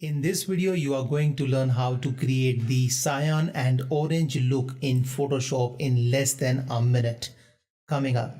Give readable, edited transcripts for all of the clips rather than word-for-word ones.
In this video, you are going to learn how to create the cyan and orange look in Photoshop in less than a minute. Coming up.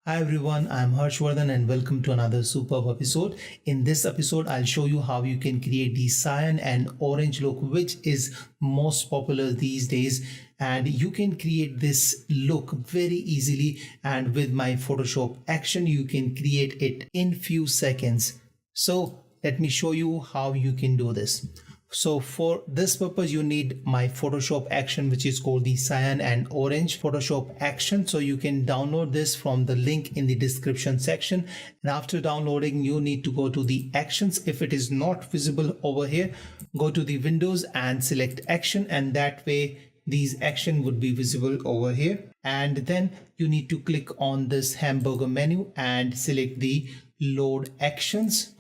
Hi everyone, I'm Harshvardhan and welcome to another superb episode. In this episode, I'll show you how you can create the cyan and orange look, which is most popular these days. And you can create this look very easily, and with my Photoshop action, you can create it in few seconds. So let me show you how you can do this. So for this purpose, you need my Photoshop action, which is called the cyan and orange Photoshop action. So you can download this from the link in the description section. And after downloading, you need to go to the actions. If it is not visible over here, go to the Windows and select action. And that way these action would be visible over here. And then you need to click on this hamburger menu and select the load actions.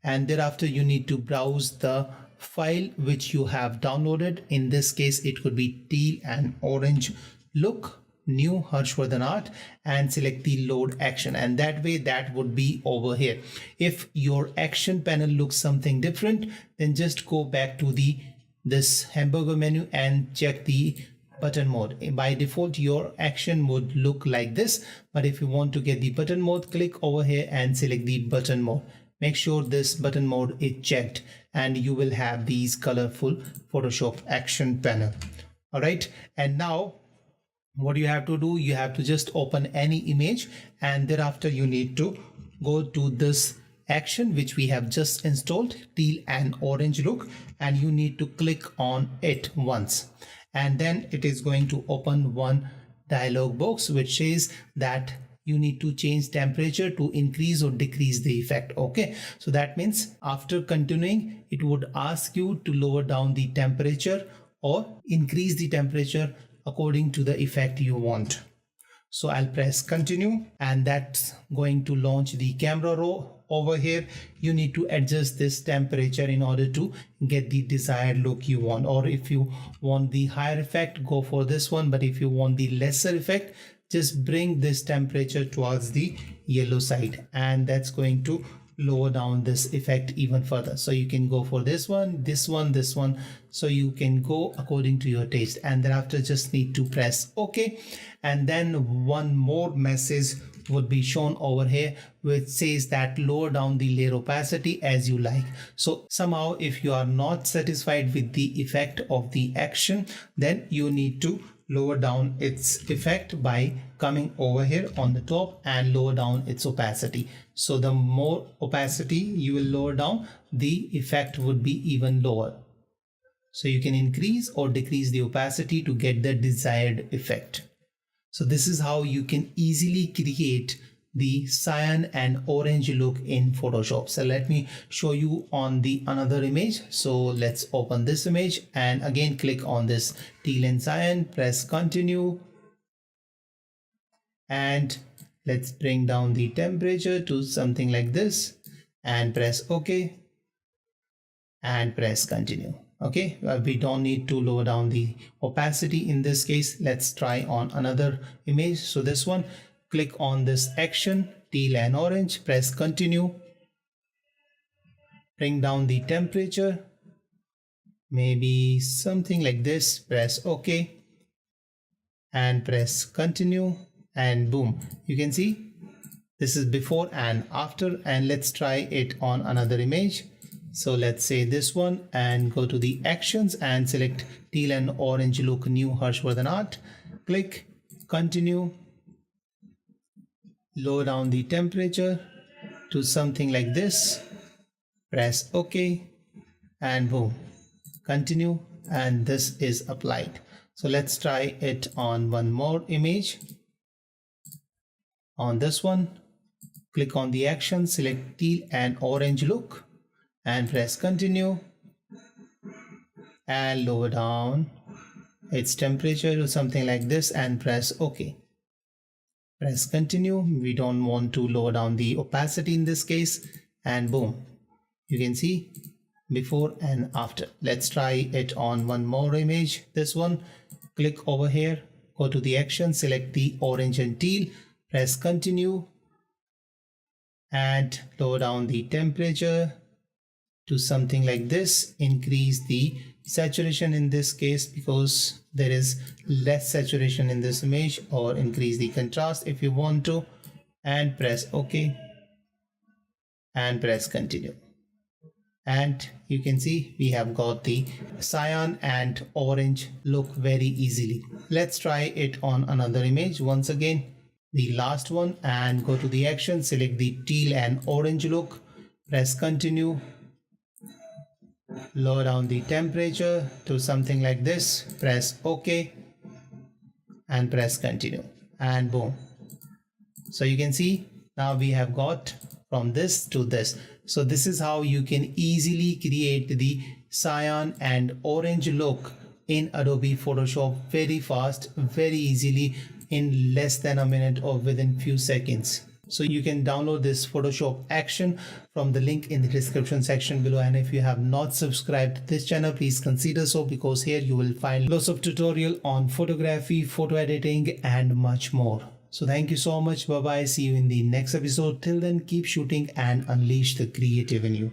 And thereafter you need to browse the file which you have downloaded. In this case, it could be teal and orange look, new HarshVardhanArt, and select the load action, and that way that would be over here. If your action panel looks something different, then just go back to this hamburger menu and check the button mode. By default, your action would look like this, but if you want to get the button mode, click over here and select the button mode. Make sure this button mode is checked and you will have these colorful Photoshop action panel. All right, and now what you have to do, you have to just open any image, and thereafter you need to go to this action which we have just installed, teal and orange look, and you need to click on it once, and then it is going to open one dialog box which says that you need to change temperature to increase or decrease the effect. Okay, so that means after continuing, it would ask you to lower down the temperature or increase the temperature according to the effect you want. So I'll press continue, and that's going to launch the camera raw. Over here you need to adjust this temperature in order to get the desired look you want, or if you want the higher effect, go for this one, but if you want the lesser effect, just bring this temperature towards the yellow side, and that's going to lower down this effect even further. So you can go for this one, this one, this one. So you can go according to your taste, and thereafter just need to press OK. And then one more message would be shown over here which says that lower down the layer opacity as you like. So somehow if you are not satisfied with the effect of the action, then you need to lower down its effect by coming over here on the top and lower down its opacity. So the more opacity you will lower down, the effect would be even lower. So you can increase or decrease the opacity to get the desired effect. So this is how you can easily create the cyan and orange look in Photoshop. So let me show you on the another image. So let's open this image and again click on this teal and cyan, press continue, and let's bring down the temperature to something like this and press OK and press continue. Okay, we don't need to lower down the opacity in this case. Let's try on another image. So this one, click on this action, teal and orange, press continue, bring down the temperature, maybe something like this, press OK and press continue, and boom, you can see this is before and after. And let's try it on another image. So let's say this one, and go to the actions and select teal and orange look, new HarshVardhanArt, click continue, lower down the temperature to something like this, press OK, and boom, continue, and this is applied. So let's try it on one more image. On this one, click on the action, select teal and orange look and press continue, and lower down its temperature to something like this and press OK. Press continue. We don't want to lower down the opacity in this case, and boom, you can see before and after. Let's try it on one more image. This one, click over here, go to the action, select the orange and teal, press continue and lower down the temperature to something like this. Increase the saturation in this case because there is less saturation in this image, or increase the contrast if you want to, and press OK and press continue. And you can see we have got the cyan and orange look very easily. Let's try it on another image once again, the last one, and go to the action, select the teal and orange look, press continue, lower down the temperature to something like this, press OK and press continue, and boom. So you can see now we have got from this to this. So this is how you can easily create the cyan and orange look in Adobe Photoshop very fast, very easily, in less than a minute or within few seconds. So you can download this Photoshop action from the link in the description section below. And if you have not subscribed to this channel, please consider so, because here you will find lots of tutorial on photography, photo editing and much more. So thank you so much. Bye bye. See you in the next episode. Till then, keep shooting and unleash the creative in you.